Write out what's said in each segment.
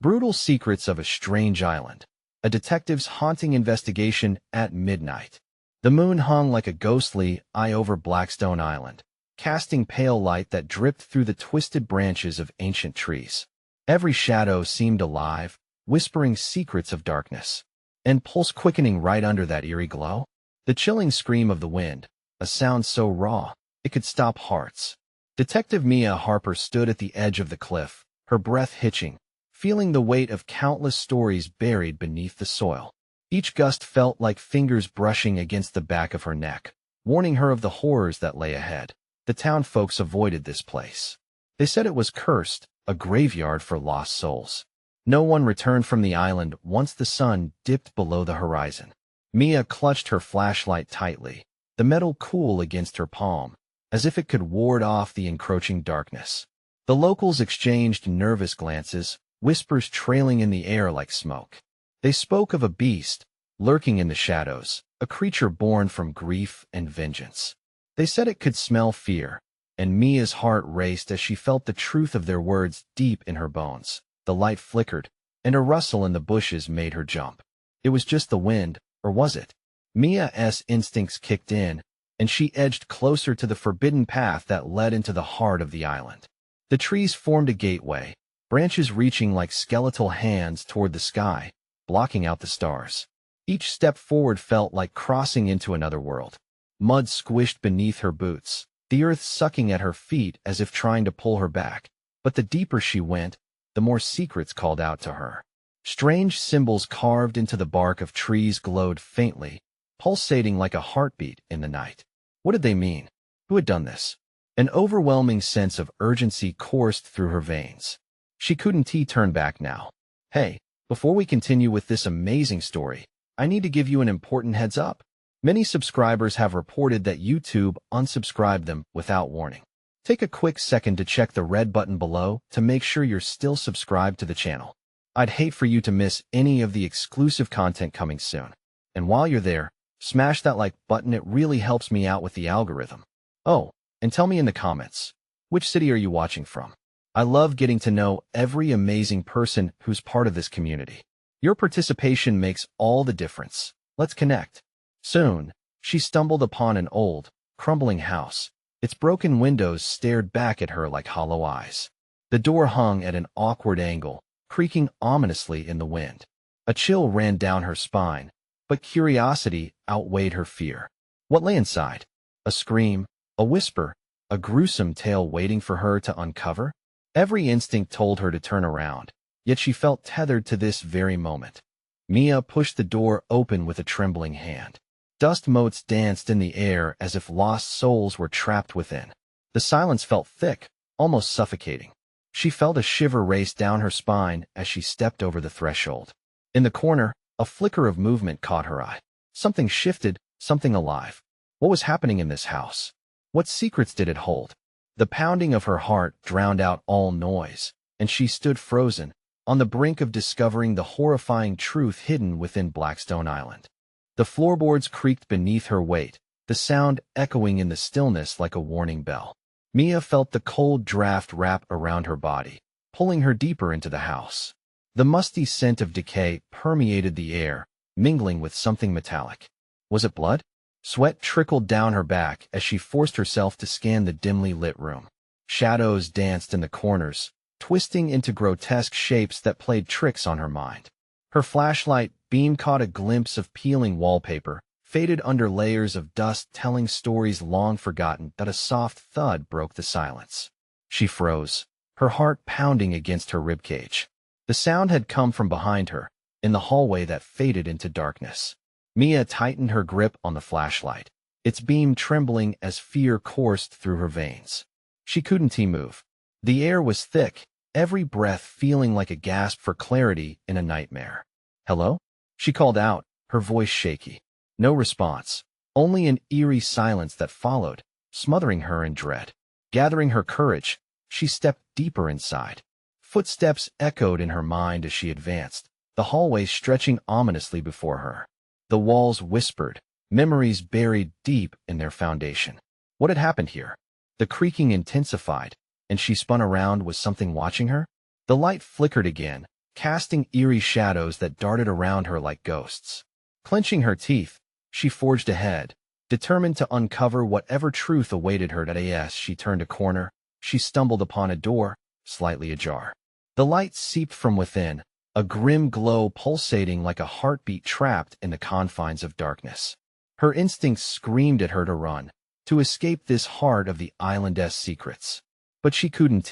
Brutal Secrets of a Strange Island. A detective's haunting investigation at midnight. The moon hung like a ghostly eye over Blackstone Island, casting pale light that dripped through the twisted branches of ancient trees. Every shadow seemed alive, whispering secrets of darkness. And pulse quickening right under that eerie glow. The chilling scream of the wind, a sound so raw, it could stop hearts. Detective Mia Harper stood at the edge of the cliff, her breath hitching, feeling the weight of countless stories buried beneath the soil. Each gust felt like fingers brushing against the back of her neck, warning her of the horrors that lay ahead. The town folks avoided this place. They said it was cursed, a graveyard for lost souls. No one returned from the island once the sun dipped below the horizon. Mia clutched her flashlight tightly, the metal cool against her palm, as if it could ward off the encroaching darkness. The locals exchanged nervous glances, whispers trailing in the air like smoke. They spoke of a beast, lurking in the shadows, a creature born from grief and vengeance. They said it could smell fear, and Mia's heart raced as she felt the truth of their words deep in her bones. The light flickered, and a rustle in the bushes made her jump. It was just the wind, or was it? Mia's instincts kicked in, and she edged closer to the forbidden path that led into the heart of the island. The trees formed a gateway, branches reaching like skeletal hands toward the sky, blocking out the stars. Each step forward felt like crossing into another world. Mud squished beneath her boots, the earth sucking at her feet as if trying to pull her back. But the deeper she went, the more secrets called out to her. Strange symbols carved into the bark of trees glowed faintly, pulsating like a heartbeat in the night. What did they mean? Who had done this? An overwhelming sense of urgency coursed through her veins. She couldn't turn back now. Hey, before we continue with this amazing story, I need to give you an important heads up. Many subscribers have reported that YouTube unsubscribed them without warning. Take a quick second to check the red button below to make sure you're still subscribed to the channel. I'd hate for you to miss any of the exclusive content coming soon. And while you're there, smash that like button, it really helps me out with the algorithm. Oh, and tell me in the comments, which city are you watching from? I love getting to know every amazing person who's part of this community. Your participation makes all the difference. Let's connect. Soon, she stumbled upon an old, crumbling house. Its broken windows stared back at her like hollow eyes. The door hung at an awkward angle, creaking ominously in the wind. A chill ran down her spine, but curiosity outweighed her fear. What lay inside? A scream, a whisper, a gruesome tale waiting for her to uncover? Every instinct told her to turn around, yet she felt tethered to this very moment. Mia pushed the door open with a trembling hand. Dust motes danced in the air as if lost souls were trapped within. The silence felt thick, almost suffocating. She felt a shiver race down her spine as she stepped over the threshold. In the corner, a flicker of movement caught her eye. Something shifted, something alive. What was happening in this house? What secrets did it hold? The pounding of her heart drowned out all noise, and she stood frozen, on the brink of discovering the horrifying truth hidden within Blackstone Island. The floorboards creaked beneath her weight, the sound echoing in the stillness like a warning bell. Mia felt the cold draft wrap around her body, pulling her deeper into the house. The musty scent of decay permeated the air, mingling with something metallic. Was it blood? Sweat trickled down her back as she forced herself to scan the dimly lit room. Shadows danced in the corners, twisting into grotesque shapes that played tricks on her mind. Her flashlight beam caught a glimpse of peeling wallpaper, faded under layers of dust telling stories long forgotten. That a soft thud broke the silence. She froze, her heart pounding against her ribcage. The sound had come from behind her, in the hallway that faded into darkness. Mia tightened her grip on the flashlight, its beam trembling as fear coursed through her veins. She couldn't move. The air was thick, every breath feeling like a gasp for clarity in a nightmare. "Hello?" She called out, her voice shaky. No response, only an eerie silence that followed, smothering her in dread. Gathering her courage, she stepped deeper inside. Footsteps echoed in her mind as she advanced, the hallway stretching ominously before her. The walls whispered, memories buried deep in their foundation. What had happened here? The creaking intensified, and she spun around with something watching her. The light flickered again, casting eerie shadows that darted around her like ghosts. Clenching her teeth, she forged ahead, determined to uncover whatever truth awaited her. As she turned a corner, she stumbled upon a door, slightly ajar. The light seeped from within, a grim glow pulsating like a heartbeat trapped in the confines of darkness. Her instincts screamed at her to run, to escape this heart of the island's secrets. But she couldn't.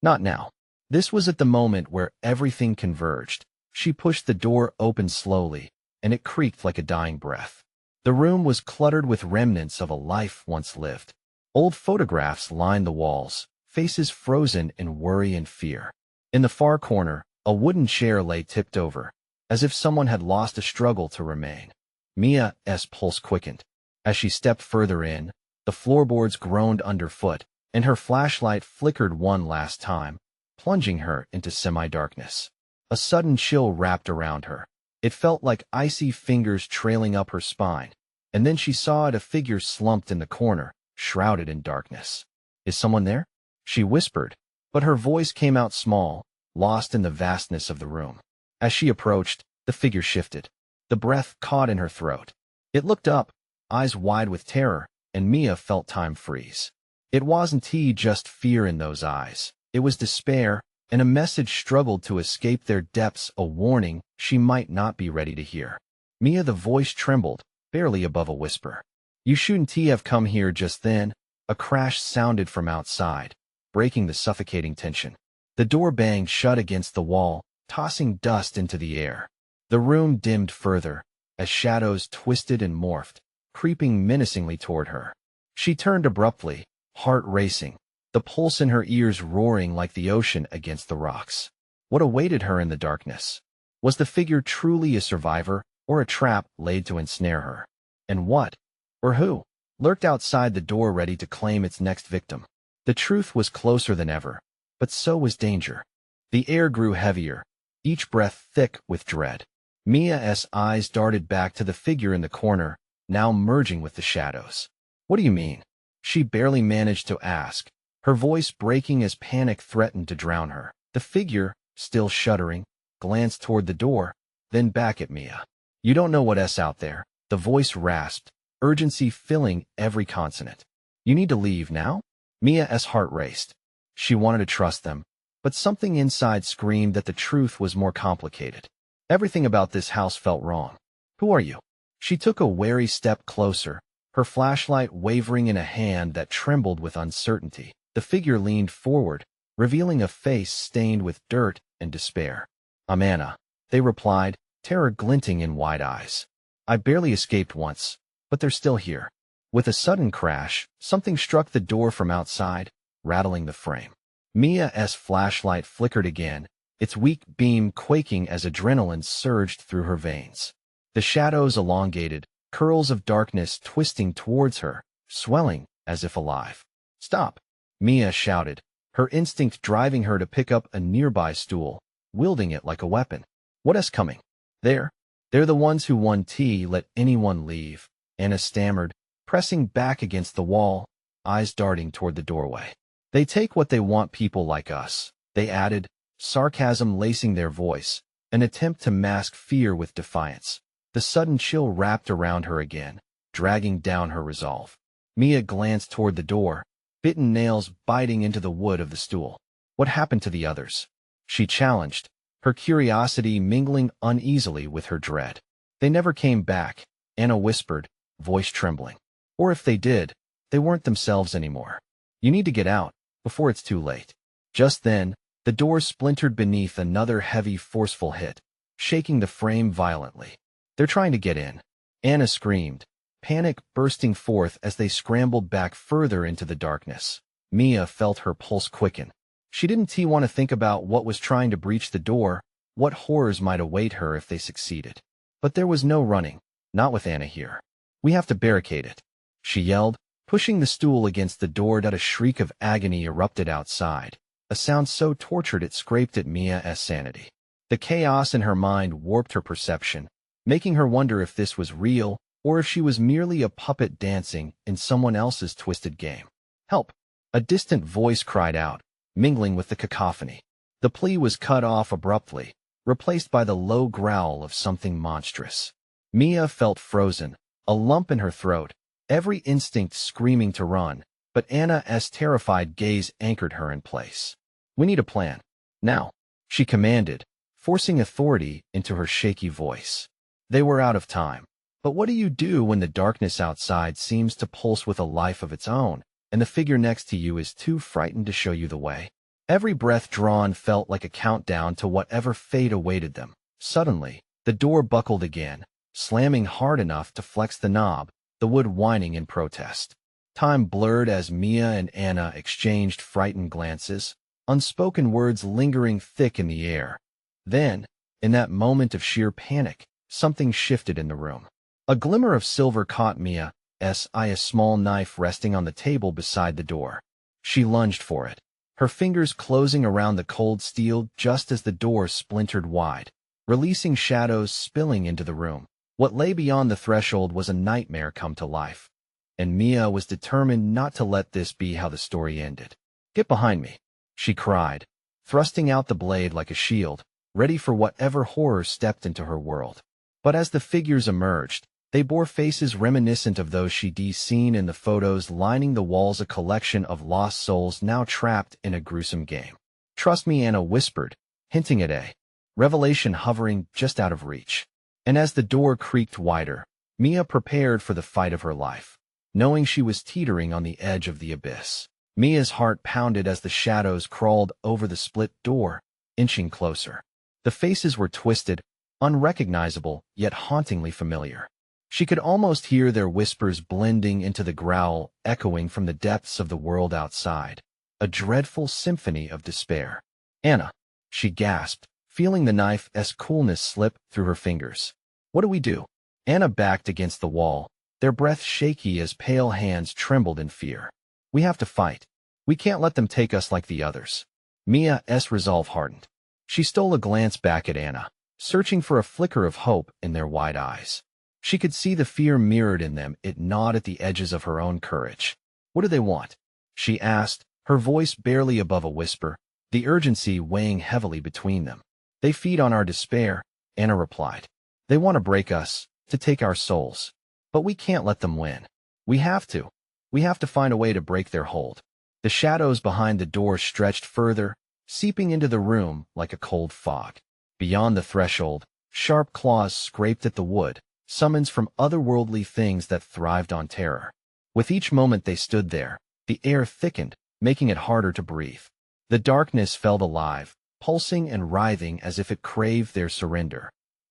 Not now. This was at the moment where everything converged. She pushed the door open slowly, and it creaked like a dying breath. The room was cluttered with remnants of a life once lived. Old photographs lined the walls, faces frozen in worry and fear. In the far corner, a wooden chair lay tipped over, as if someone had lost a struggle to remain. Mia's pulse quickened. As she stepped further in, the floorboards groaned underfoot, and her flashlight flickered one last time, plunging her into semi-darkness. A sudden chill wrapped around her. It felt like icy fingers trailing up her spine, and then she saw a figure slumped in the corner, shrouded in darkness. "Is someone there?" she whispered, but her voice came out small, lost in the vastness of the room. As she approached, the figure shifted. The breath caught in her throat. It looked up, eyes wide with terror, and Mia felt time freeze. It wasn't just fear in those eyes. It was despair, and a message struggled to escape their depths, a warning she might not be ready to hear. Mia, the voice trembled, barely above a whisper. "You shouldn't have come here." Just then, a crash sounded from outside, breaking the suffocating tension. The door banged shut against the wall, tossing dust into the air. The room dimmed further, as shadows twisted and morphed, creeping menacingly toward her. She turned abruptly, heart racing, the pulse in her ears roaring like the ocean against the rocks. What awaited her in the darkness? Was the figure truly a survivor, or a trap laid to ensnare her? And what, or who, lurked outside the door ready to claim its next victim? The truth was closer than ever, but so was danger. The air grew heavier, each breath thick with dread. Mia's eyes darted back to the figure in the corner, now merging with the shadows. "What do you mean?" she barely managed to ask, her voice breaking as panic threatened to drown her. The figure, still shuddering, glanced toward the door, then back at Mia. "You don't know what's out there," the voice rasped, urgency filling every consonant. "You need to leave now?" Mia's heart raced. She wanted to trust them, but something inside screamed that the truth was more complicated. Everything about this house felt wrong. "Who are you?" She took a wary step closer, her flashlight wavering in a hand that trembled with uncertainty. The figure leaned forward, revealing a face stained with dirt and despair. "I'm Anna," they replied, terror glinting in wide eyes. "I barely escaped once, but they're still here." With a sudden crash, something struck the door from outside, rattling the frame. Mia's flashlight flickered again, its weak beam quaking as adrenaline surged through her veins. The shadows elongated, curls of darkness twisting towards her, swelling as if alive. "Stop!" Mia shouted, her instinct driving her to pick up a nearby stool, wielding it like a weapon. "What's coming?" "They're the ones who won. Let anyone leave," Anna stammered, pressing back against the wall, eyes darting toward the doorway. "They take what they want, people like us," they added, sarcasm lacing their voice, an attempt to mask fear with defiance. The sudden chill wrapped around her again, dragging down her resolve. Mia glanced toward the door, bitten nails biting into the wood of the stool. "What happened to the others?" she challenged, her curiosity mingling uneasily with her dread. "They never came back," Anna whispered, voice trembling. "Or if they did, they weren't themselves anymore. You need to get out, before it's too late." Just then, the door splintered beneath another heavy, forceful hit, shaking the frame violently. "They're trying to get in," Anna screamed, panic bursting forth as they scrambled back further into the darkness. Mia felt her pulse quicken. She didn't want to think about what was trying to breach the door, what horrors might await her if they succeeded. But there was no running, not with Anna here. "We have to barricade it," she yelled, pushing the stool against the door. A shriek of agony erupted outside, a sound so tortured it scraped at Mia's sanity. The chaos in her mind warped her perception, making her wonder if this was real, or if she was merely a puppet dancing in someone else's twisted game. "Help!" a distant voice cried out, mingling with the cacophony. The plea was cut off abruptly, replaced by the low growl of something monstrous. Mia felt frozen, a lump in her throat, every instinct screaming to run, but Anna's terrified gaze anchored her in place. "We need a plan. Now," she commanded, forcing authority into her shaky voice. They were out of time. But what do you do when the darkness outside seems to pulse with a life of its own, and the figure next to you is too frightened to show you the way? Every breath drawn felt like a countdown to whatever fate awaited them. Suddenly, the door buckled again, slamming hard enough to flex the knob, the wood whining in protest. Time blurred as Mia and Anna exchanged frightened glances, unspoken words lingering thick in the air. Then, in that moment of sheer panic, something shifted in the room. A glimmer of silver caught Mia's eye, a small knife resting on the table beside the door. She lunged for it, her fingers closing around the cold steel just as the door splintered wide, releasing shadows spilling into the room. What lay beyond the threshold was a nightmare come to life, and Mia was determined not to let this be how the story ended. "Get behind me," she cried, thrusting out the blade like a shield, ready for whatever horror stepped into her world. But as the figures emerged, they bore faces reminiscent of those she'd seen in the photos lining the walls, a collection of lost souls now trapped in a gruesome game. "Trust me," Anna whispered, hinting at a revelation hovering just out of reach. And as the door creaked wider, Mia prepared for the fight of her life, knowing she was teetering on the edge of the abyss. Mia's heart pounded as the shadows crawled over the split door, inching closer. The faces were twisted, unrecognizable, yet hauntingly familiar. She could almost hear their whispers blending into the growl echoing from the depths of the world outside, a dreadful symphony of despair. "Anna," she gasped, feeling the knife's coolness slip through her fingers. "What do we do?" Anna backed against the wall, their breath shaky as pale hands trembled in fear. "We have to fight. We can't let them take us like the others." Mia's resolve hardened. She stole a glance back at Anna, searching for a flicker of hope in their wide eyes. She could see the fear mirrored in them. It gnawed at the edges of her own courage. "What do they want?" she asked, her voice barely above a whisper, the urgency weighing heavily between them. "They feed on our despair," Anna replied. "They want to break us, to take our souls. But we can't let them win. We have to. We have to find a way to break their hold." The shadows behind the door stretched further, seeping into the room like a cold fog. Beyond the threshold, sharp claws scraped at the wood, summons from otherworldly things that thrived on terror. With each moment they stood there, the air thickened, making it harder to breathe. The darkness felt alive, pulsing and writhing as if it craved their surrender.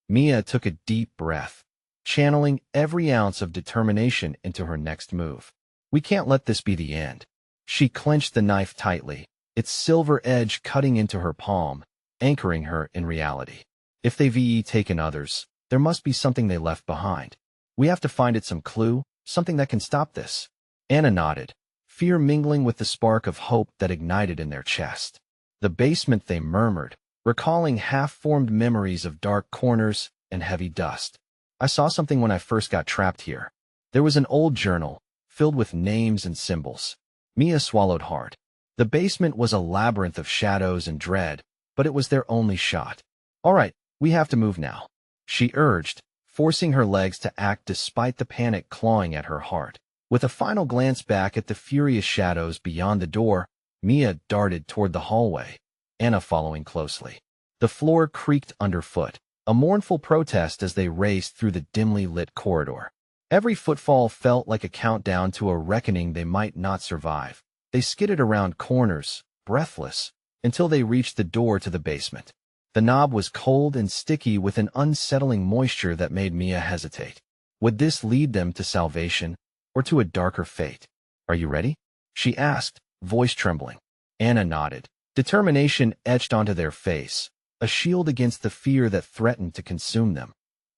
Mia took a deep breath, channeling every ounce of determination into her next move. "We can't let this be the end." She clenched the knife tightly, its silver edge cutting into her palm, anchoring her in reality. "If they've taken others, there must be something they left behind. We have to find it, some clue, something that can stop this." Anna nodded, fear mingling with the spark of hope that ignited in their chest. "The basement," they murmured, recalling half-formed memories of dark corners and heavy dust. "I saw something when I first got trapped here. There was an old journal, filled with names and symbols." Mia swallowed hard. The basement was a labyrinth of shadows and dread, but it was their only shot. "All right, we have to move now," she urged, forcing her legs to act despite the panic clawing at her heart. With a final glance back at the furious shadows beyond the door, Mia darted toward the hallway, Anna following closely. The floor creaked underfoot, a mournful protest as they raced through the dimly lit corridor. Every footfall felt like a countdown to a reckoning they might not survive. They skidded around corners, breathless, until they reached the door to the basement. The knob was cold and sticky with an unsettling moisture that made Mia hesitate. Would this lead them to salvation, or to a darker fate? "Are you ready?" she asked, voice trembling. Anna nodded. Determination etched onto their face, a shield against the fear that threatened to consume them.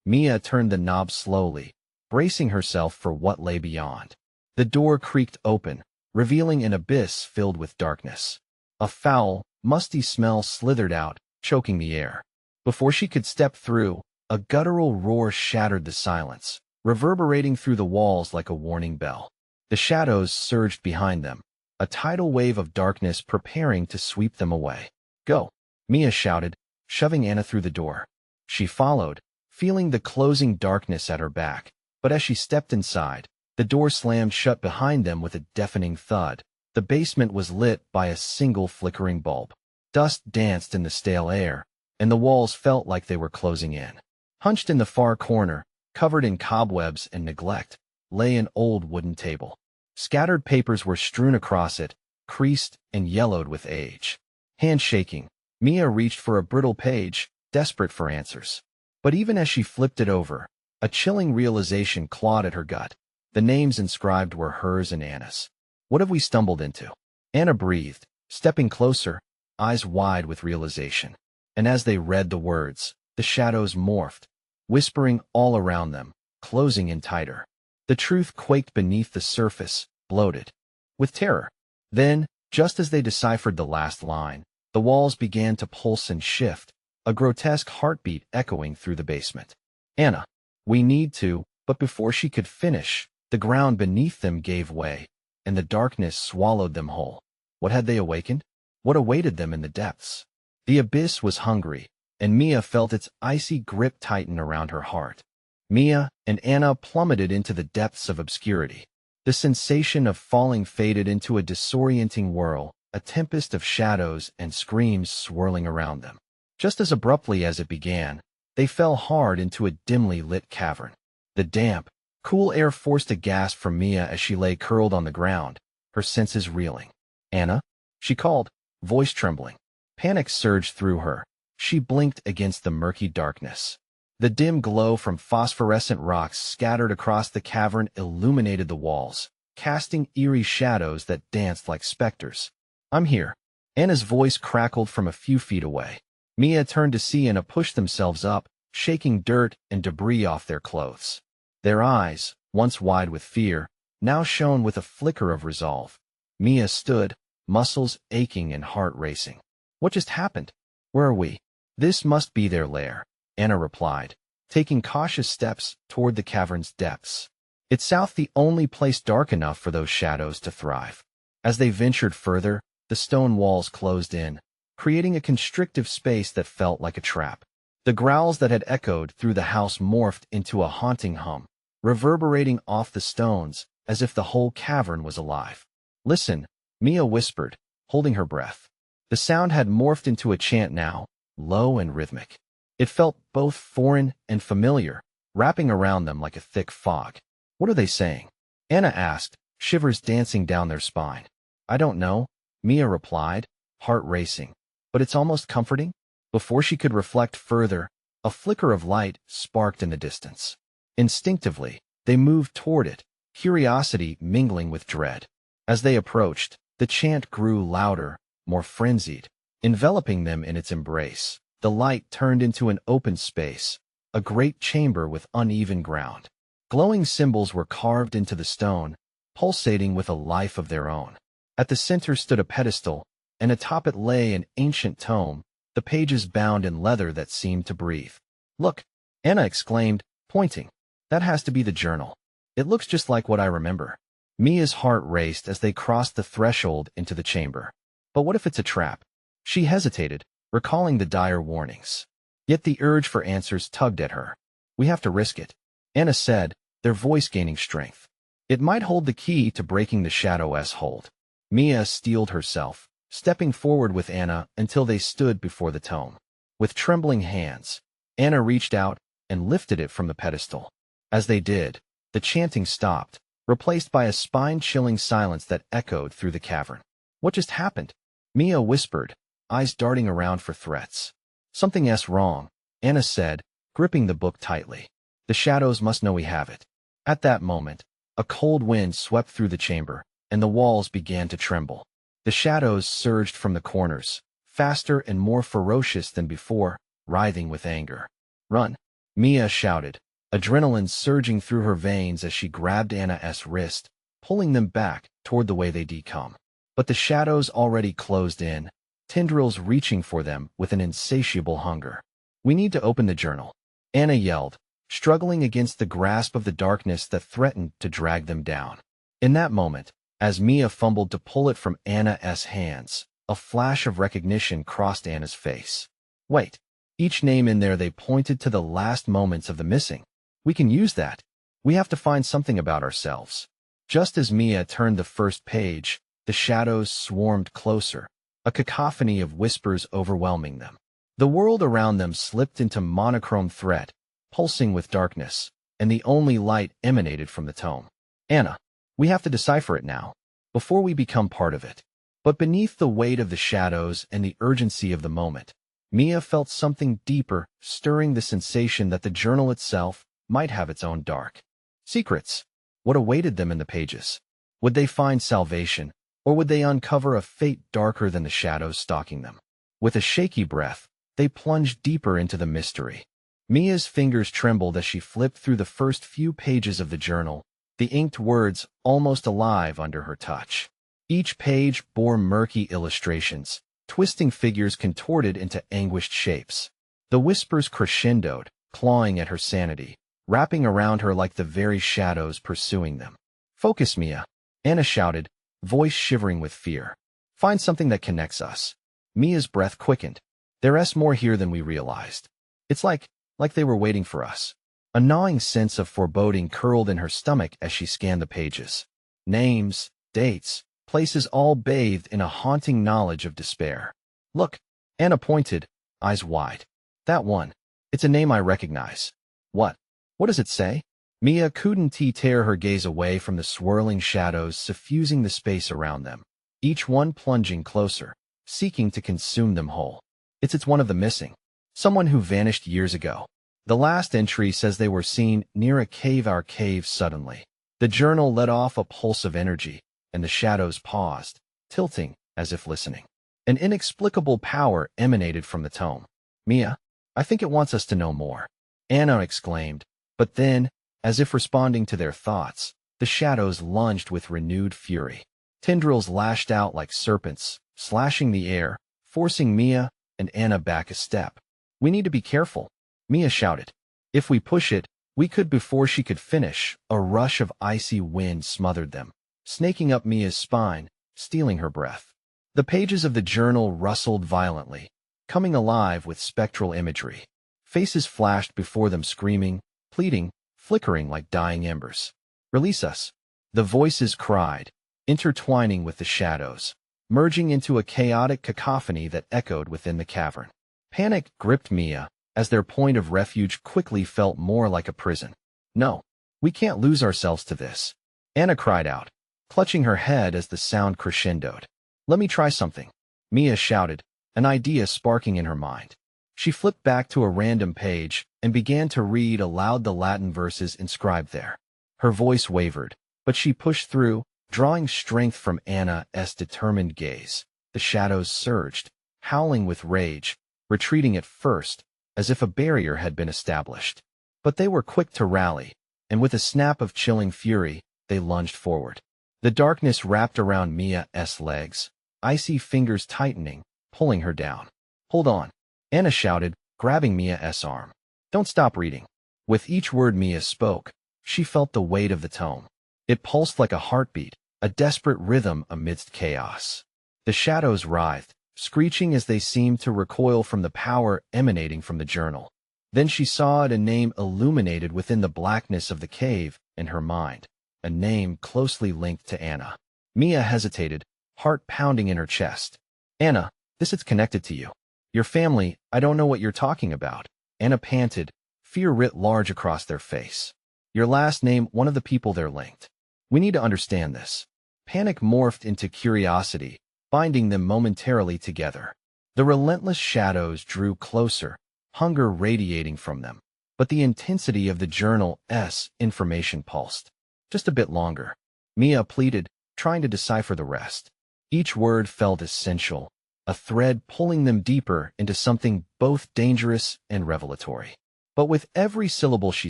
Mia turned the knob slowly, bracing herself for what lay beyond. The door creaked open, revealing an abyss filled with darkness. A foul, musty smell slithered out, choking the air. Before she could step through, a guttural roar shattered the silence, reverberating through the walls like a warning bell. The shadows surged behind them, a tidal wave of darkness preparing to sweep them away. "Go!" Mia shouted, shoving Anna through the door. She followed, feeling the closing darkness at her back, but as she stepped inside, the door slammed shut behind them with a deafening thud. The basement was lit by a single flickering bulb. Dust danced in the stale air, and the walls felt like they were closing in. Hunched in the far corner, covered in cobwebs and neglect, lay an old wooden table. Scattered papers were strewn across it, creased and yellowed with age. Hand shaking, Mia reached for a brittle page, desperate for answers. But even as she flipped it over, a chilling realization clawed at her gut. The names inscribed were hers and Anna's. What have we stumbled into? Anna breathed, stepping closer, eyes wide with realization. And as they read the words, the shadows morphed, whispering all around them, closing in tighter. The truth quaked beneath the surface, bloated with terror. Then, just as they deciphered the last line, the walls began to pulse and shift, a grotesque heartbeat echoing through the basement. Anna, we need to, but before she could finish, the ground beneath them gave way, and the darkness swallowed them whole. What had they awakened? What awaited them in the depths? The abyss was hungry, and Mia felt its icy grip tighten around her heart. Mia and Anna plummeted into the depths of obscurity. The sensation of falling faded into a disorienting whirl, a tempest of shadows and screams swirling around them. Just as abruptly as it began, they fell hard into a dimly lit cavern. The damp, cool air forced a gasp from Mia as she lay curled on the ground, her senses reeling. Anna? She called, voice trembling. Panic surged through her. She blinked against the murky darkness. The dim glow from phosphorescent rocks scattered across the cavern illuminated the walls, casting eerie shadows that danced like specters. I'm here. Anna's voice crackled from a few feet away. Mia turned to see Anna push themselves up, shaking dirt and debris off their clothes. Their eyes, once wide with fear, now shone with a flicker of resolve. Mia stood, muscles aching and heart racing. What just happened? Where are we? This must be their lair, Anna replied, taking cautious steps toward the cavern's depths. It's south, the only place dark enough for those shadows to thrive. As they ventured further, the stone walls closed in, creating a constrictive space that felt like a trap. The growls that had echoed through the house morphed into a haunting hum, reverberating off the stones as if the whole cavern was alive. Listen, Mia whispered, holding her breath. The sound had morphed into a chant now, low and rhythmic. It felt both foreign and familiar, wrapping around them like a thick fog. What are they saying? Anna asked, shivers dancing down their spine. I don't know, Mia replied, heart racing. But it's almost comforting. Before she could reflect further, a flicker of light sparked in the distance. Instinctively, they moved toward it, curiosity mingling with dread. As they approached, the chant grew louder, more frenzied, enveloping them in its embrace. The light turned into an open space, a great chamber with uneven ground. Glowing symbols were carved into the stone, pulsating with a life of their own. At the center stood a pedestal, and atop it lay an ancient tome, the pages bound in leather that seemed to breathe. Look, Anna exclaimed, pointing. That has to be the journal. It looks just like what I remember. Mia's heart raced as they crossed the threshold into the chamber. But what if it's a trap? She hesitated, recalling the dire warnings. Yet the urge for answers tugged at her. We have to risk it, Anna said, their voice gaining strength. It might hold the key to breaking the Shadow's hold. Mia steeled herself, stepping forward with Anna until they stood before the tome. With trembling hands, Anna reached out and lifted it from the pedestal. As they did, the chanting stopped, replaced by a spine-chilling silence that echoed through the cavern. What just happened? Mia whispered, eyes darting around for threats. Something's wrong, Anna said, gripping the book tightly. The shadows must know we have it. At that moment, a cold wind swept through the chamber, and the walls began to tremble. The shadows surged from the corners, faster and more ferocious than before, writhing with anger. Run, Mia shouted, adrenaline surging through her veins as she grabbed Anna's wrist, pulling them back toward the way they'd come. But the shadows already closed in, tendrils reaching for them with an insatiable hunger. We need to open the journal, Anna yelled, struggling against the grasp of the darkness that threatened to drag them down. In that moment, as Mia fumbled to pull it from Anna's hands, a flash of recognition crossed Anna's face. Wait, Each name in there they pointed to the last moments of the missing. We can use that. We have to find something about ourselves. Just as Mia turned the first page, the shadows swarmed closer, a cacophony of whispers overwhelming them. The world around them slipped into monochrome threat, pulsing with darkness, and the only light emanated from the tome. Anna, we have to decipher it now, before we become part of it. But beneath the weight of the shadows and the urgency of the moment, Mia felt something deeper, stirring the sensation that the journal itself might have its own dark secrets. What awaited them in the pages? Would they find salvation, or would they uncover a fate darker than the shadows stalking them? With a shaky breath, they plunged deeper into the mystery. Mia's fingers trembled as she flipped through the first few pages of the journal, the inked words almost alive under her touch. Each page bore murky illustrations, twisting figures contorted into anguished shapes. The whispers crescendoed, clawing at her sanity, wrapping around her like the very shadows pursuing them. Focus, Mia, Anna shouted, voice shivering with fear. Find something that connects us. Mia's breath quickened. There's more here than we realized. It's like they were waiting for us. A gnawing sense of foreboding curled in her stomach as she scanned the pages. Names, dates, places all bathed in a haunting knowledge of despair. Look, Anna pointed, eyes wide. That one. It's a name I recognize. What? What does it say? Mia couldn't tear her gaze away from the swirling shadows suffusing the space around them, each one plunging closer, seeking to consume them whole. It's one of the missing. Someone who vanished years ago. The last entry says they were seen near a cave. Our cave suddenly. The journal let off a pulse of energy, and the shadows paused, tilting, as if listening. An inexplicable power emanated from the tome. Mia, I think it wants us to know more, Anna exclaimed, but then, as if responding to their thoughts, the shadows lunged with renewed fury. Tendrils lashed out like serpents, slashing the air, forcing Mia and Anna back a step. We need to be careful, Mia shouted. If we push it, we could. Before she could finish, a rush of icy wind smothered them, snaking up Mia's spine, stealing her breath. The pages of the journal rustled violently, coming alive with spectral imagery. Faces flashed before them screaming, pleading, flickering like dying embers. Release us. The voices cried, intertwining with the shadows, merging into a chaotic cacophony that echoed within the cavern. Panic gripped Mia, as their point of refuge quickly felt more like a prison. No, we can't lose ourselves to this, Anna cried out, clutching her head as the sound crescendoed. Let me try something, Mia shouted, an idea sparking in her mind. She flipped back to a random page and began to read aloud the Latin verses inscribed there. Her voice wavered, but she pushed through, drawing strength from Anna's determined gaze. The shadows surged, howling with rage, retreating at first, as if a barrier had been established. But they were quick to rally, and with a snap of chilling fury, they lunged forward. The darkness wrapped around Mia's legs, icy fingers tightening, pulling her down. Hold on, Anna shouted, grabbing Mia's arm. Don't stop reading. With each word Mia spoke, she felt the weight of the tome. It pulsed like a heartbeat, a desperate rhythm amidst chaos. The shadows writhed, screeching as they seemed to recoil from the power emanating from the journal. Then she saw it, a name illuminated within the blackness of the cave in her mind, a name closely linked to Anna. Mia hesitated, heart pounding in her chest. Anna, this is connected to you. Your family, I don't know what you're talking about. Anna panted, fear writ large across their face. Your last name, one of the people they're linked. We need to understand this. Panic morphed into curiosity, binding them momentarily together. The relentless shadows drew closer, hunger radiating from them, but the intensity of the journal's information pulsed. Just a bit longer, Mia pleaded, trying to decipher the rest. Each word felt essential, a thread pulling them deeper into something both dangerous and revelatory. But with every syllable she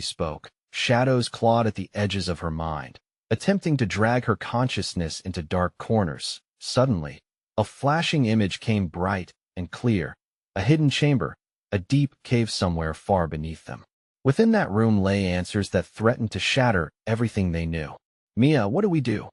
spoke, shadows clawed at the edges of her mind, attempting to drag her consciousness into dark corners. Suddenly, a flashing image came bright and clear, a hidden chamber, a deep cave somewhere far beneath them. Within that room lay answers that threatened to shatter everything they knew. Mia, what do we do?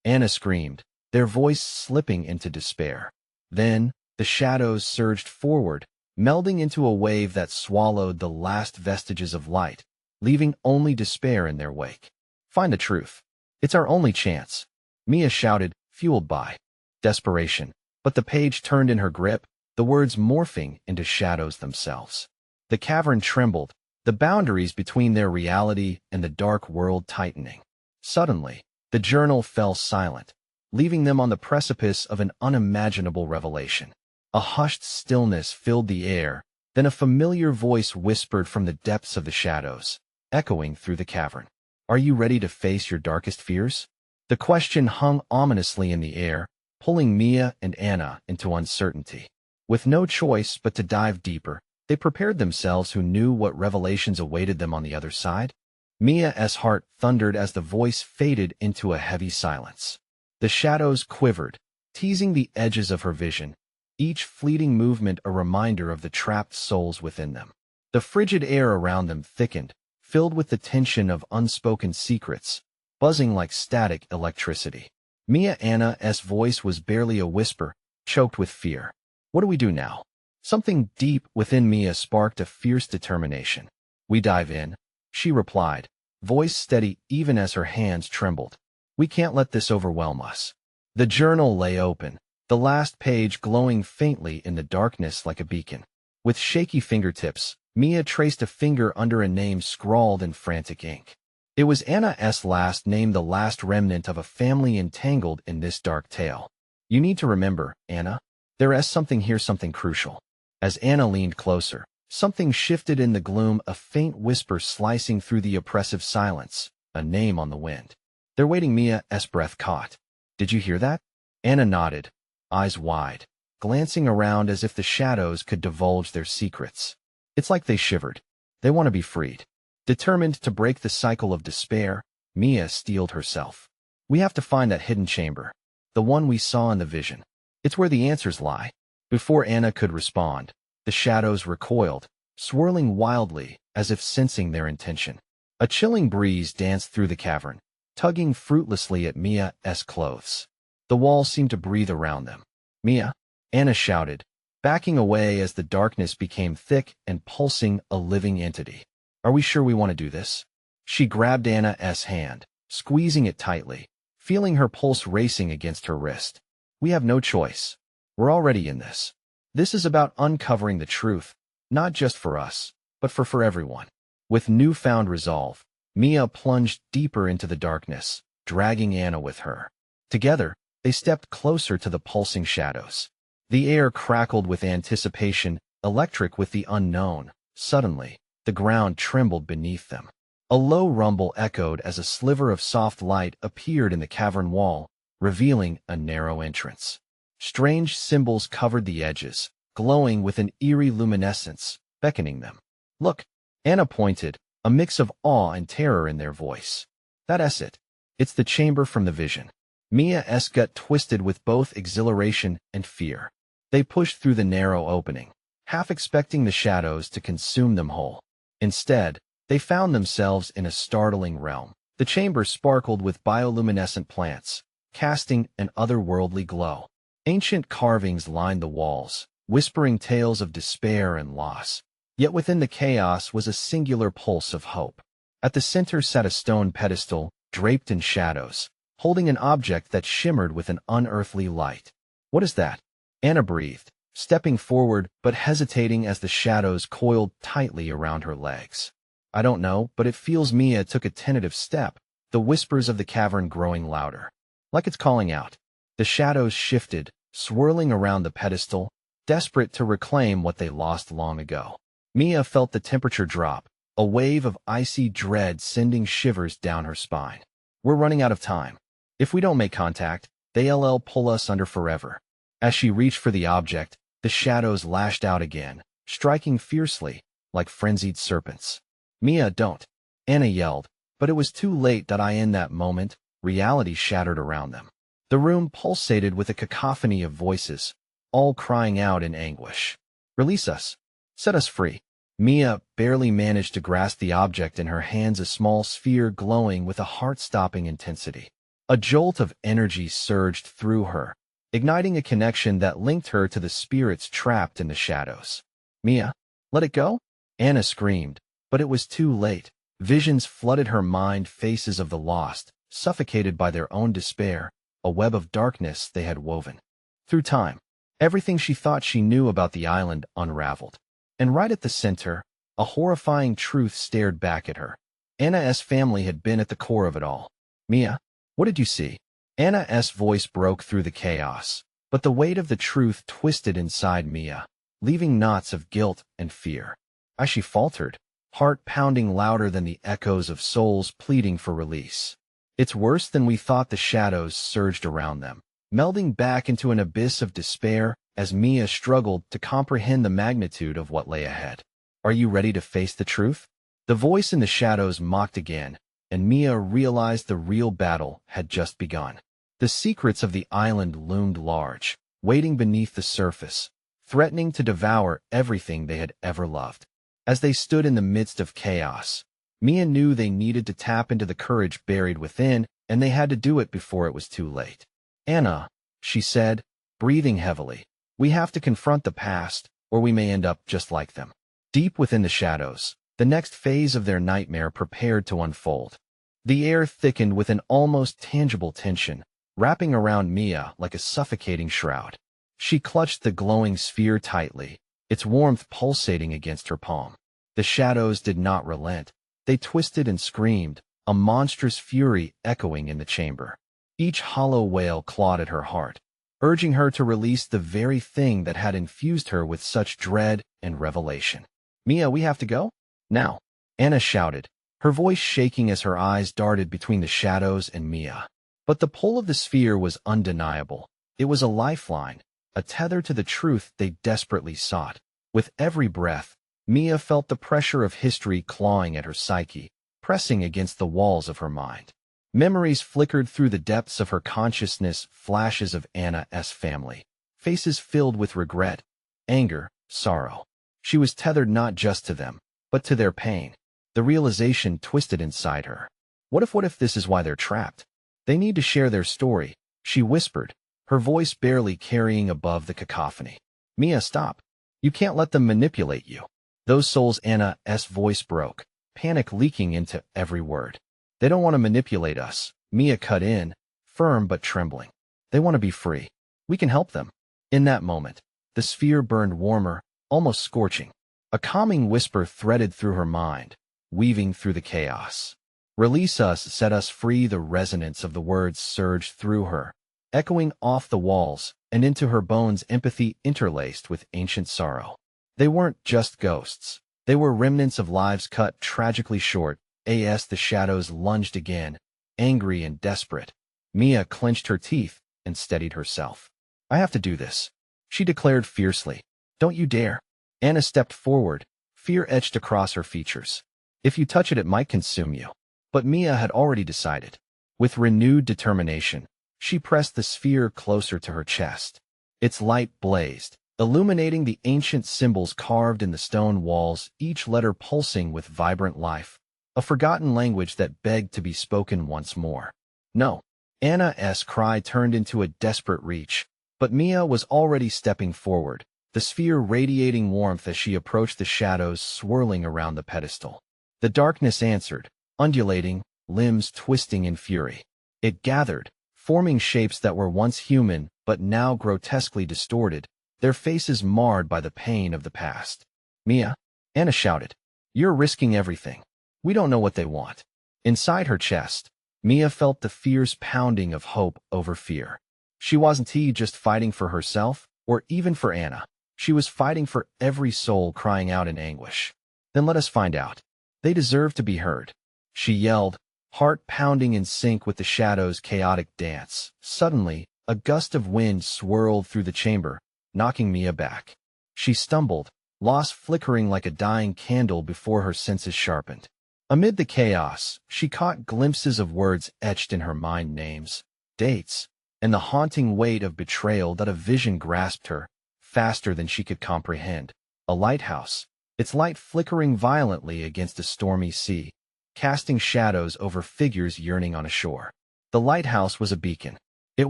Anna screamed, their voice slipping into despair. Then, the shadows surged forward, melding into a wave that swallowed the last vestiges of light, leaving only despair in their wake. Find the truth. It's our only chance, Mia shouted, fueled by desperation. But the page turned in her grip, the words morphing into shadows themselves. The cavern trembled, the boundaries between their reality and the dark world tightening. Suddenly, the journal fell silent, leaving them on the precipice of an unimaginable revelation. A hushed stillness filled the air, then a familiar voice whispered from the depths of the shadows, echoing through the cavern. Are you ready to face your darkest fears? The question hung ominously in the air, pulling Mia and Anna into uncertainty. With no choice but to dive deeper, they prepared themselves who knew what revelations awaited them on the other side. Mia's heart thundered as the voice faded into a heavy silence. The shadows quivered, teasing the edges of her vision, each fleeting movement a reminder of the trapped souls within them. The frigid air around them thickened, filled with the tension of unspoken secrets, buzzing like static electricity. Anna's voice was barely a whisper, choked with fear. What do we do now? Something deep within Mia sparked a fierce determination. We dive in, she replied, voice steady even as her hands trembled. We can't let this overwhelm us. The journal lay open, the last page glowing faintly in the darkness like a beacon. With shaky fingertips, Mia traced a finger under a name scrawled in frantic ink. It was Anna's last name, the last remnant of a family entangled in this dark tale. You need to remember, Anna. There is something here, something crucial. As Anna leaned closer, something shifted in the gloom, a faint whisper slicing through the oppressive silence, a name on the wind. They're waiting. Mia's breath caught. Did you hear that? Anna nodded, eyes wide, glancing around as if the shadows could divulge their secrets. It's like they shivered. They want to be freed. Determined to break the cycle of despair, Mia steeled herself. We have to find that hidden chamber, the one we saw in the vision. It's where the answers lie. Before Anna could respond, the shadows recoiled, swirling wildly as if sensing their intention. A chilling breeze danced through the cavern, tugging fruitlessly at Mia's clothes. The walls seemed to breathe around them. Mia, Anna shouted, backing away as the darkness became thick and pulsing, a living entity. Are we sure we want to do this? She grabbed Anna's hand, squeezing it tightly, feeling her pulse racing against her wrist. We have no choice. We're already in this. This is about uncovering the truth, not just for us, but for everyone. With newfound resolve, Mia plunged deeper into the darkness, dragging Anna with her. Together, they stepped closer to the pulsing shadows. The air crackled with anticipation, electric with the unknown. Suddenly, the ground trembled beneath them. A low rumble echoed as a sliver of soft light appeared in the cavern wall, revealing a narrow entrance. Strange symbols covered the edges, glowing with an eerie luminescence, beckoning them. Look, Anna pointed, a mix of awe and terror in their voice. That's it. It's the chamber from the vision. Mia's gut twisted with both exhilaration and fear. They pushed through the narrow opening, half expecting the shadows to consume them whole. Instead, they found themselves in a startling realm. The chamber sparkled with bioluminescent plants, casting an otherworldly glow. Ancient carvings lined the walls, whispering tales of despair and loss. Yet within the chaos was a singular pulse of hope. At the center sat a stone pedestal, draped in shadows, holding an object that shimmered with an unearthly light. What is that? Anna breathed, stepping forward but hesitating as the shadows coiled tightly around her legs. I don't know, but it feels. Mia took a tentative step, the whispers of the cavern growing louder. Like it's calling out. The shadows shifted, swirling around the pedestal, desperate to reclaim what they lost long ago. Mia felt the temperature drop, a wave of icy dread sending shivers down her spine. We're running out of time. If we don't make contact, they'll pull us under forever. As she reached for the object, the shadows lashed out again, striking fiercely, like frenzied serpents. Mia, don't! Anna yelled, but it was too late. In that moment, reality shattered around them. The room pulsated with a cacophony of voices, all crying out in anguish. Release us. Set us free. Mia barely managed to grasp the object in her hands, a small sphere glowing with a heart-stopping intensity. A jolt of energy surged through her, igniting a connection that linked her to the spirits trapped in the shadows. Mia, let it go? Anna screamed, but it was too late. Visions flooded her mind, faces of the lost, suffocated by their own despair, a web of darkness they had woven. Through time, everything she thought she knew about the island unraveled. And right at the center, a horrifying truth stared back at her. Anna's family had been at the core of it all. Mia, what did you see? Anna's voice broke through the chaos, but the weight of the truth twisted inside Mia, leaving knots of guilt and fear. As she faltered, heart pounding louder than the echoes of souls pleading for release. It's worse than we thought. The shadows surged around them, melding back into an abyss of despair as Mia struggled to comprehend the magnitude of what lay ahead. Are you ready to face the truth? The voice in the shadows mocked again, and Mia realized the real battle had just begun. The secrets of the island loomed large, waiting beneath the surface, threatening to devour everything they had ever loved. As they stood in the midst of chaos, Mia knew they needed to tap into the courage buried within, and they had to do it before it was too late. Anna, she said, breathing heavily, we have to confront the past, or we may end up just like them. Deep within the shadows, the next phase of their nightmare prepared to unfold. The air thickened with an almost tangible tension, wrapping around Mia like a suffocating shroud. She clutched the glowing sphere tightly, its warmth pulsating against her palm. The shadows did not relent. They twisted and screamed, a monstrous fury echoing in the chamber. Each hollow wail clawed at her heart, urging her to release the very thing that had infused her with such dread and revelation. Mia, we have to go? Now, Anna shouted, her voice shaking as her eyes darted between the shadows and Mia. But the pull of the sphere was undeniable. It was a lifeline, a tether to the truth they desperately sought. With every breath, Mia felt the pressure of history clawing at her psyche, pressing against the walls of her mind. Memories flickered through the depths of her consciousness, flashes of Anna's family, faces filled with regret, anger, sorrow. She was tethered not just to them, but to their pain. The realization twisted inside her. What if this is why they're trapped? They need to share their story, she whispered, her voice barely carrying above the cacophony. Mia, stop. You can't let them manipulate you. Those souls. Anna's voice broke, panic leaking into every word. They don't want to manipulate us, Mia cut in, firm but trembling. They want to be free. We can help them. In that moment, the sphere burned warmer, almost scorching. A calming whisper threaded through her mind, weaving through the chaos. Release us, set us free. The resonance of the words surged through her, echoing off the walls and into her bones, empathy interlaced with ancient sorrow. They weren't just ghosts. They were remnants of lives cut tragically short. As the shadows lunged again, angry and desperate, Mia clenched her teeth and steadied herself. I have to do this, she declared fiercely. Don't you dare. Anna stepped forward, fear etched across her features. If you touch it, it might consume you. But Mia had already decided. With renewed determination, she pressed the sphere closer to her chest. Its light blazed, illuminating the ancient symbols carved in the stone walls, each letter pulsing with vibrant life. A forgotten language that begged to be spoken once more. No. Anna's cry turned into a desperate reach, but Mia was already stepping forward, the sphere radiating warmth as she approached the shadows swirling around the pedestal. The darkness answered, undulating, limbs twisting in fury. It gathered, forming shapes that were once human but now grotesquely distorted, their faces marred by the pain of the past. Mia, Anna shouted, you're risking everything. We don't know what they want. Inside her chest, Mia felt the fierce pounding of hope over fear. She wasn't just fighting for herself, or even for Anna. She was fighting for every soul crying out in anguish. Then let us find out. They deserve to be heard, she yelled, heart pounding in sync with the shadows' chaotic dance. Suddenly, a gust of wind swirled through the chamber, knocking Mia back. She stumbled, lost flickering like a dying candle before her senses sharpened. Amid the chaos, she caught glimpses of words etched in her mind, names, dates, and the haunting weight of betrayal. That a vision grasped her, faster than she could comprehend. A lighthouse, its light flickering violently against a stormy sea, casting shadows over figures yearning on a shore. The lighthouse was a beacon. It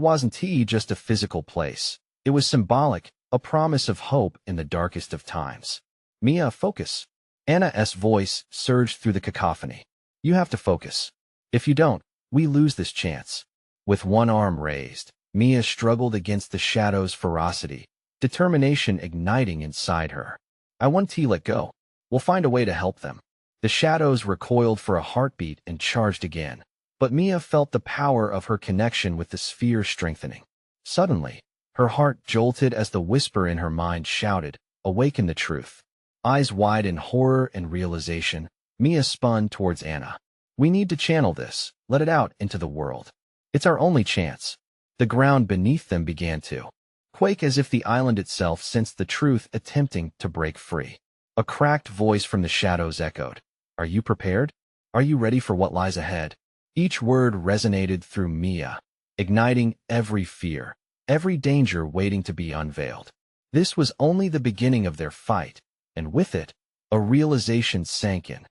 wasn't just a physical place. It was symbolic, a promise of hope in the darkest of times. Mia, focus. Anna's voice surged through the cacophony. You have to focus. If you don't, we lose this chance. With one arm raised, Mia struggled against the shadow's ferocity, determination igniting inside her. I want to let go. We'll find a way to help them. The shadows recoiled for a heartbeat and charged again, but Mia felt the power of her connection with the sphere strengthening. Suddenly, her heart jolted as the whisper in her mind shouted, "Awaken the truth." Eyes wide in horror and realization, Mia spun towards Anna. We need to channel this, let it out into the world. It's our only chance. The ground beneath them began to quake as if the island itself sensed the truth attempting to break free. A cracked voice from the shadows echoed. Are you prepared? Are you ready for what lies ahead? Each word resonated through Mia, igniting every fear, every danger waiting to be unveiled. This was only the beginning of their fight, and with it, a realization sank in.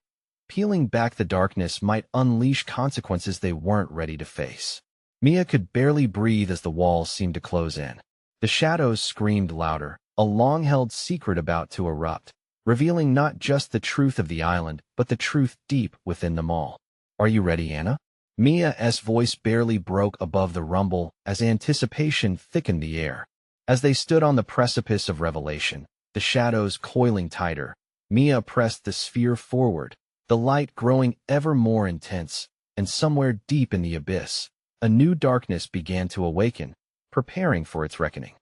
Peeling back the darkness might unleash consequences they weren't ready to face. Mia could barely breathe as the walls seemed to close in. The shadows screamed louder, a long-held secret about to erupt, revealing not just the truth of the island, but the truth deep within them all. Are you ready, Anna? Mia's voice barely broke above the rumble as anticipation thickened the air. As they stood on the precipice of revelation, the shadows coiling tighter, Mia pressed the sphere forward, the light growing ever more intense, and somewhere deep in the abyss, a new darkness began to awaken, preparing for its reckoning.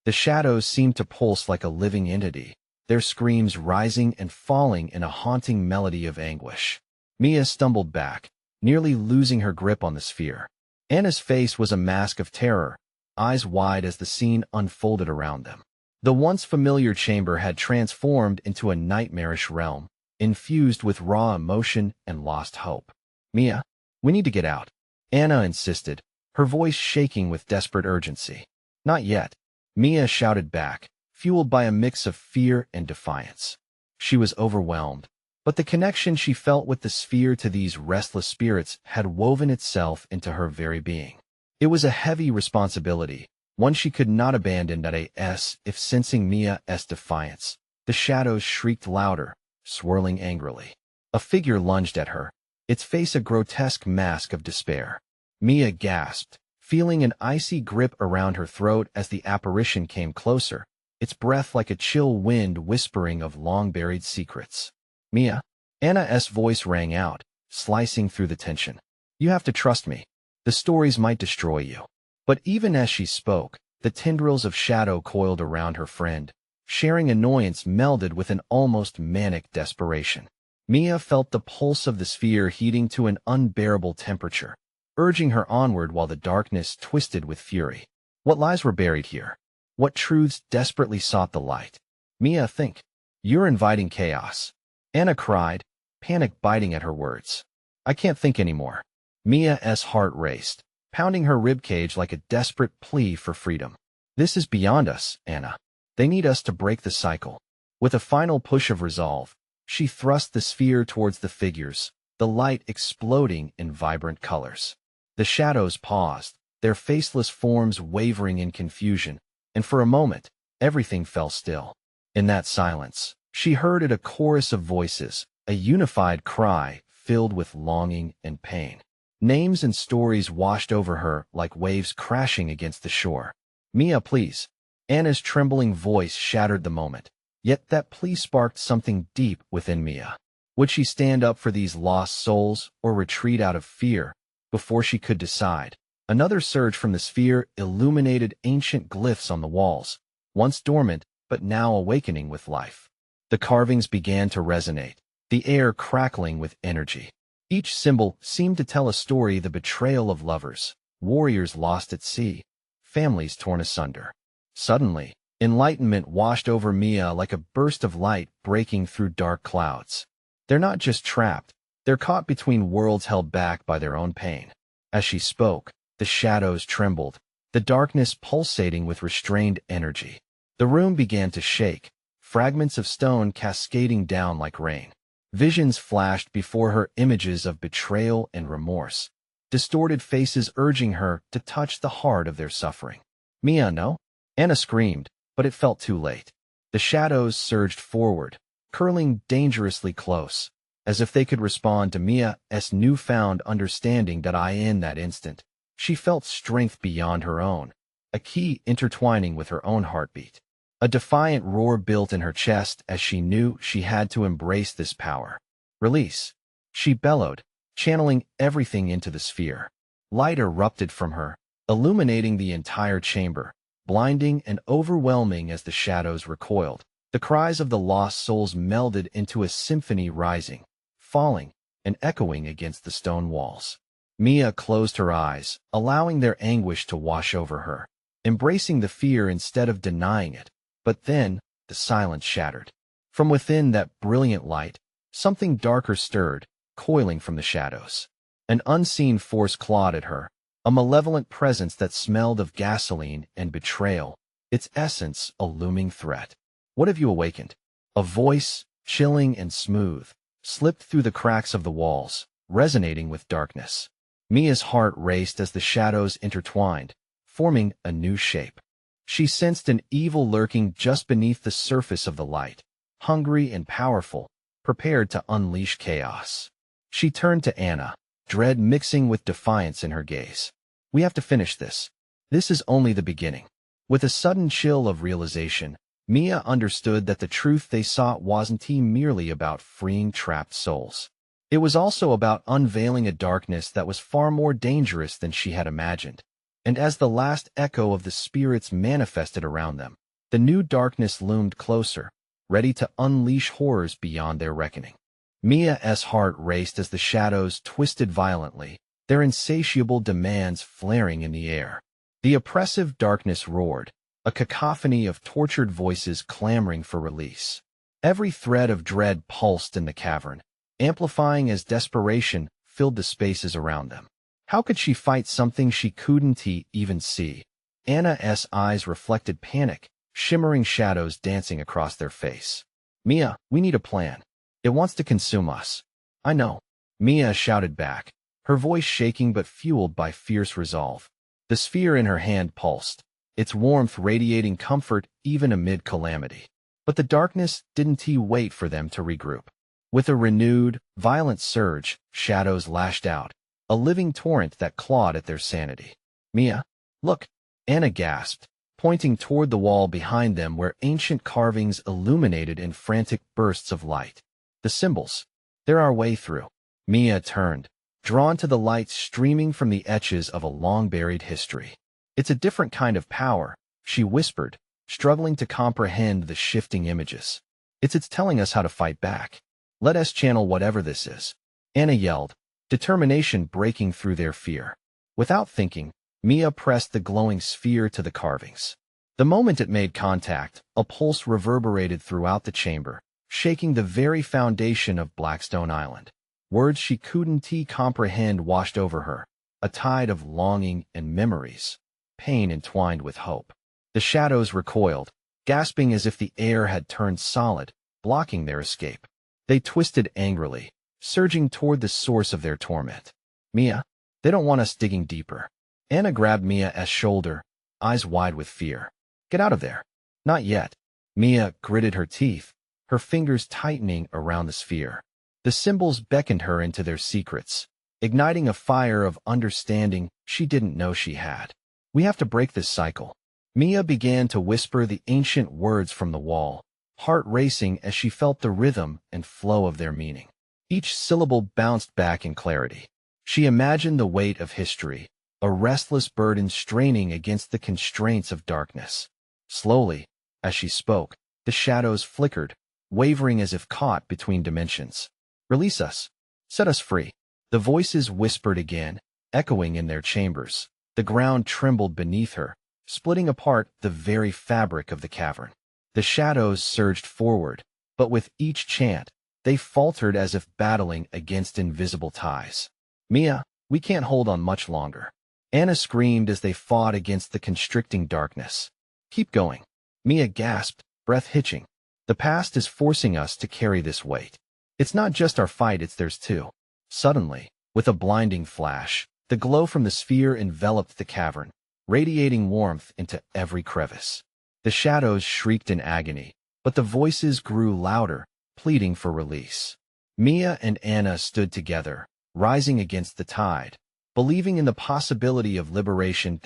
The shadows seemed to pulse like a living entity, their screams rising and falling in a haunting melody of anguish. Mia stumbled back, nearly losing her grip on the sphere. Anna's face was a mask of terror, eyes wide as the scene unfolded around them. The once familiar chamber had transformed into a nightmarish realm, infused with raw emotion and lost hope. Mia, we need to get out, Anna insisted, her voice shaking with desperate urgency. Not yet, Mia shouted back, fueled by a mix of fear and defiance. She was overwhelmed, but the connection she felt with the sphere to these restless spirits had woven itself into her very being. It was a heavy responsibility, one she could not abandon if sensing Mia's defiance. The shadows shrieked louder, swirling angrily. A figure lunged at her, its face a grotesque mask of despair. Mia gasped, feeling an icy grip around her throat as the apparition came closer, its breath like a chill wind whispering of long-buried secrets. Mia, Anna's voice rang out, slicing through the tension. You have to trust me. The stories might destroy you. But even as she spoke, the tendrils of shadow coiled around her friend, sharing annoyance melded with an almost manic desperation. Mia felt the pulse of the sphere heating to an unbearable temperature, urging her onward while the darkness twisted with fury. What lies were buried here? What truths desperately sought the light? Mia, think. You're inviting chaos. Anna cried, panic biting at her words. I can't think anymore. Mia's heart raced, pounding her ribcage like a desperate plea for freedom. This is beyond us, Anna. They need us to break the cycle. With a final push of resolve, she thrust the sphere towards the figures, the light exploding in vibrant colors. The shadows paused, their faceless forms wavering in confusion, and for a moment, everything fell still. In that silence, she heard a chorus of voices, a unified cry filled with longing and pain. Names and stories washed over her like waves crashing against the shore. Mia, please. Anna's trembling voice shattered the moment. Yet that plea sparked something deep within Mia. Would she stand up for these lost souls or retreat out of fear? Before she could decide, another surge from the sphere illuminated ancient glyphs on the walls, once dormant but now awakening with life. The carvings began to resonate, the air crackling with energy. Each symbol seemed to tell a story: the betrayal of lovers, warriors lost at sea, families torn asunder. Suddenly, enlightenment washed over Mia like a burst of light breaking through dark clouds. They're not just trapped, they're caught between worlds held back by their own pain. As she spoke, the shadows trembled, the darkness pulsating with restrained energy. The room began to shake, fragments of stone cascading down like rain. Visions flashed before her, images of betrayal and remorse, distorted faces urging her to touch the heart of their suffering. Mia, no? Anna screamed, but it felt too late. The shadows surged forward, curling dangerously close, as if they could respond to Mia's newfound understanding that in that instant, she felt strength beyond her own, a key intertwining with her own heartbeat. A defiant roar built in her chest as she knew she had to embrace this power. Release, she bellowed, channeling everything into the sphere. Light erupted from her, illuminating the entire chamber, blinding and overwhelming as the shadows recoiled. The cries of the lost souls melded into a symphony, rising, falling, and echoing against the stone walls. Mia closed her eyes, allowing their anguish to wash over her, embracing the fear instead of denying it. But then, the silence shattered. From within that brilliant light, something darker stirred, coiling from the shadows. An unseen force clawed at her, a malevolent presence that smelled of gasoline and betrayal, its essence a looming threat. What have you awakened? A voice, chilling and smooth, slipped through the cracks of the walls, resonating with darkness. Mia's heart raced as the shadows intertwined, forming a new shape. She sensed an evil lurking just beneath the surface of the light, hungry and powerful, prepared to unleash chaos. She turned to Anna, dread mixing with defiance in her gaze. We have to finish this. This is only the beginning. With a sudden chill of realization, Mia understood that the truth they sought wasn't merely about freeing trapped souls. It was also about unveiling a darkness that was far more dangerous than she had imagined. And as the last echo of the spirits manifested around them, the new darkness loomed closer, ready to unleash horrors beyond their reckoning. Mia's heart raced as the shadows twisted violently, their insatiable demands flaring in the air. The oppressive darkness roared, a cacophony of tortured voices clamoring for release. Every thread of dread pulsed in the cavern, amplifying as desperation filled the spaces around them. How could she fight something she couldn't even see? Anna's eyes reflected panic, shimmering shadows dancing across their face. Mia, we need a plan. It wants to consume us. I know. Mia shouted back, her voice shaking but fueled by fierce resolve. The sphere in her hand pulsed, its warmth radiating comfort even amid calamity. But the darkness didn't wait for them to regroup. With a renewed, violent surge, shadows lashed out, a living torrent that clawed at their sanity. Mia, look, Anna gasped, pointing toward the wall behind them where ancient carvings illuminated in frantic bursts of light. The symbols. They're our way through. Mia turned, drawn to the light streaming from the etches of a long-buried history. It's a different kind of power, she whispered, struggling to comprehend the shifting images. It's telling us how to fight back. Let us channel whatever this is. Anna yelled, determination breaking through their fear. Without thinking, Mia pressed the glowing sphere to the carvings. The moment it made contact, a pulse reverberated throughout the chamber, shaking the very foundation of Blackstone Island. Words she couldn't comprehend washed over her, a tide of longing and memories, pain entwined with hope. The shadows recoiled, gasping as if the air had turned solid, blocking their escape. They twisted angrily, surging toward the source of their torment. Mia, they don't want us digging deeper. Anna grabbed Mia's shoulder, eyes wide with fear. Get out of there. Not yet. Mia gritted her teeth, her fingers tightening around the sphere. The symbols beckoned her into their secrets, igniting a fire of understanding she didn't know she had. We have to break this cycle. Mia began to whisper the ancient words from the wall, heart racing as she felt the rhythm and flow of their meaning. Each syllable bounced back in clarity. She imagined the weight of history, a restless burden straining against the constraints of darkness. Slowly, as she spoke, the shadows flickered, wavering as if caught between dimensions. Release us. Set us free. The voices whispered again, echoing in their chambers. The ground trembled beneath her, splitting apart the very fabric of the cavern. The shadows surged forward, but with each chant, they faltered as if battling against invisible ties. Mia, we can't hold on much longer. Anna screamed as they fought against the constricting darkness. Keep going. Mia gasped, breath hitching. The past is forcing us to carry this weight. It's not just our fight, it's theirs too. Suddenly, with a blinding flash, the glow from the sphere enveloped the cavern, radiating warmth into every crevice. The shadows shrieked in agony, but the voices grew louder, pleading for release. Mia and Anna stood together, rising against the tide. Believing in the possibility of liberation,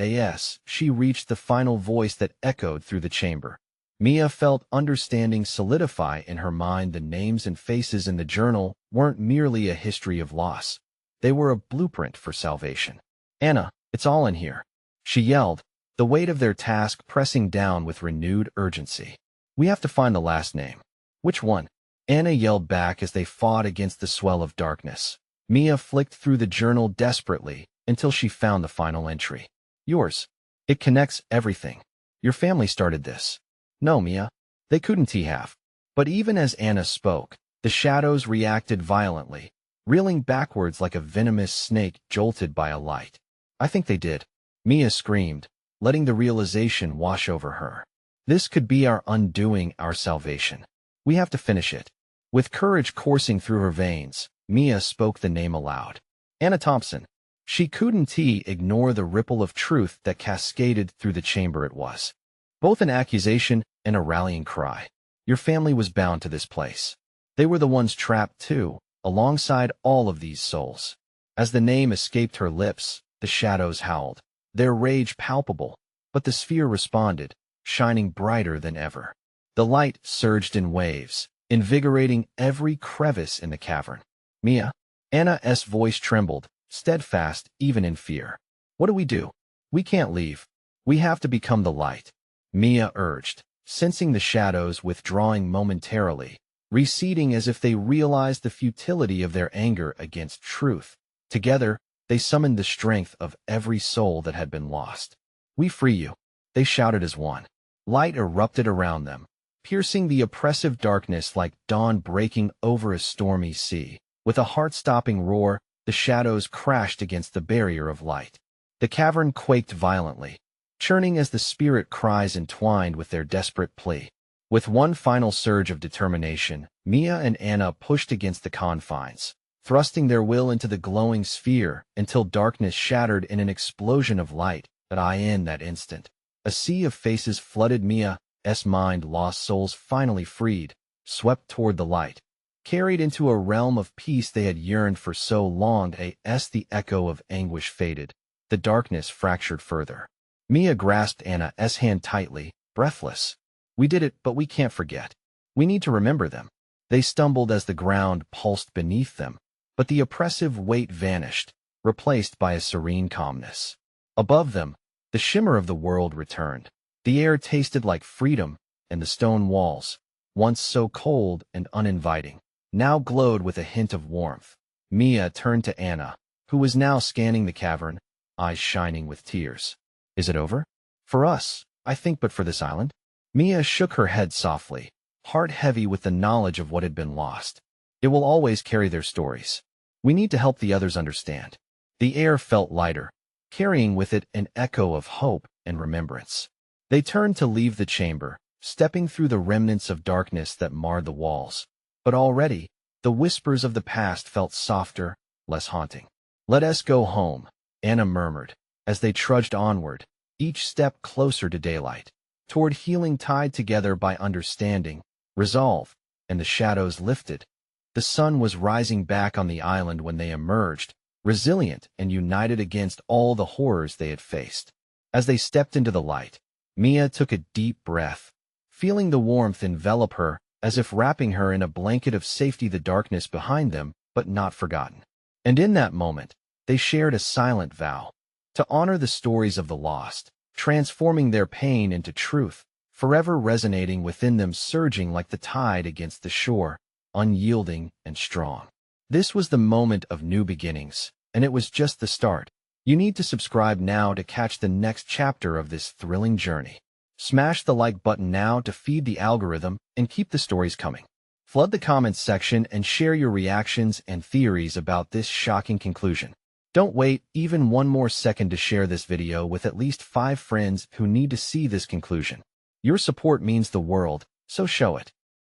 she reached the final voice that echoed through the chamber. Mia felt understanding solidify in her mind. The names and faces in the journal weren't merely a history of loss. They were a blueprint for salvation. "Anna, it's all in here," she yelled, the weight of their task pressing down with renewed urgency. "We have to find the last name." "Which one?" Anna yelled back as they fought against the swell of darkness. Mia flicked through the journal desperately until she found the final entry. "Yours. It connects everything. Your family started this." "No, Mia. They couldn't have." But even as Anna spoke, the shadows reacted violently, reeling backwards like a venomous snake jolted by a light. "I think they did," Mia screamed, letting the realization wash over her. "This could be our undoing, our salvation. We have to finish it." With courage coursing through her veins, Mia spoke the name aloud. "Anna Thompson." She couldn't ignore the ripple of truth that cascaded through the chamber. It was both an accusation and a rallying cry. Your family was bound to this place. They were the ones trapped too, alongside all of these souls. As the name escaped her lips, the shadows howled, their rage palpable, but the sphere responded, shining brighter than ever. The light surged in waves, invigorating every crevice in the cavern. "Mia?" Anna's voice trembled, steadfast even in fear. "What do we do? We can't leave. We have to become the light," Mia urged, sensing the shadows withdrawing momentarily, receding as if they realized the futility of their anger against truth. Together, they summoned the strength of every soul that had been lost. "We free you," they shouted as one. Light erupted around them, piercing the oppressive darkness like dawn breaking over a stormy sea. With a heart-stopping roar, the shadows crashed against the barrier of light. The cavern quaked violently, churning as the spirit cries entwined with their desperate plea. With one final surge of determination, Mia and Anna pushed against the confines, thrusting their will into the glowing sphere until darkness shattered in an explosion of light. In that instant, a sea of faces flooded Mia's mind. Lost souls finally freed, swept toward the light, carried into a realm of peace they had yearned for so long. As the echo of anguish faded, the darkness fractured further. Mia grasped Anna's hand tightly, breathless. "We did it, but we can't forget. We need to remember them." They stumbled as the ground pulsed beneath them, but the oppressive weight vanished, replaced by a serene calmness. Above them, the shimmer of the world returned. The air tasted like freedom, and the stone walls, once so cold and uninviting, now glowed with a hint of warmth. Mia turned to Anna, who was now scanning the cavern, eyes shining with tears. "Is it over?" "For us, I think, but for this island?" Mia shook her head softly, heart heavy with the knowledge of what had been lost. "It will always carry their stories. We need to help the others understand." The air felt lighter, carrying with it an echo of hope and remembrance. They turned to leave the chamber, stepping through the remnants of darkness that marred the walls. But already, the whispers of the past felt softer, less haunting. "Let us go home," Anna murmured, as they trudged onward, each step closer to daylight, toward healing tied together by understanding, resolve, and the shadows lifted. The sun was rising back on the island when they emerged, resilient and united against all the horrors they had faced. As they stepped into the light, Mia took a deep breath, feeling the warmth envelop her as if wrapping her in a blanket of safety, the darkness behind them, but not forgotten. And in that moment, they shared a silent vow to honor the stories of the lost, transforming their pain into truth, forever resonating within them, surging like the tide against the shore, unyielding and strong. This was the moment of new beginnings, and it was just the start. You need to subscribe now to catch the next chapter of this thrilling journey. Smash the like button now to feed the algorithm and keep the stories coming. Flood the comments section and share your reactions and theories about this shocking conclusion. Don't wait even one more second to share this video with at least 5 friends who need to see this conclusion. Your support means the world, so show it.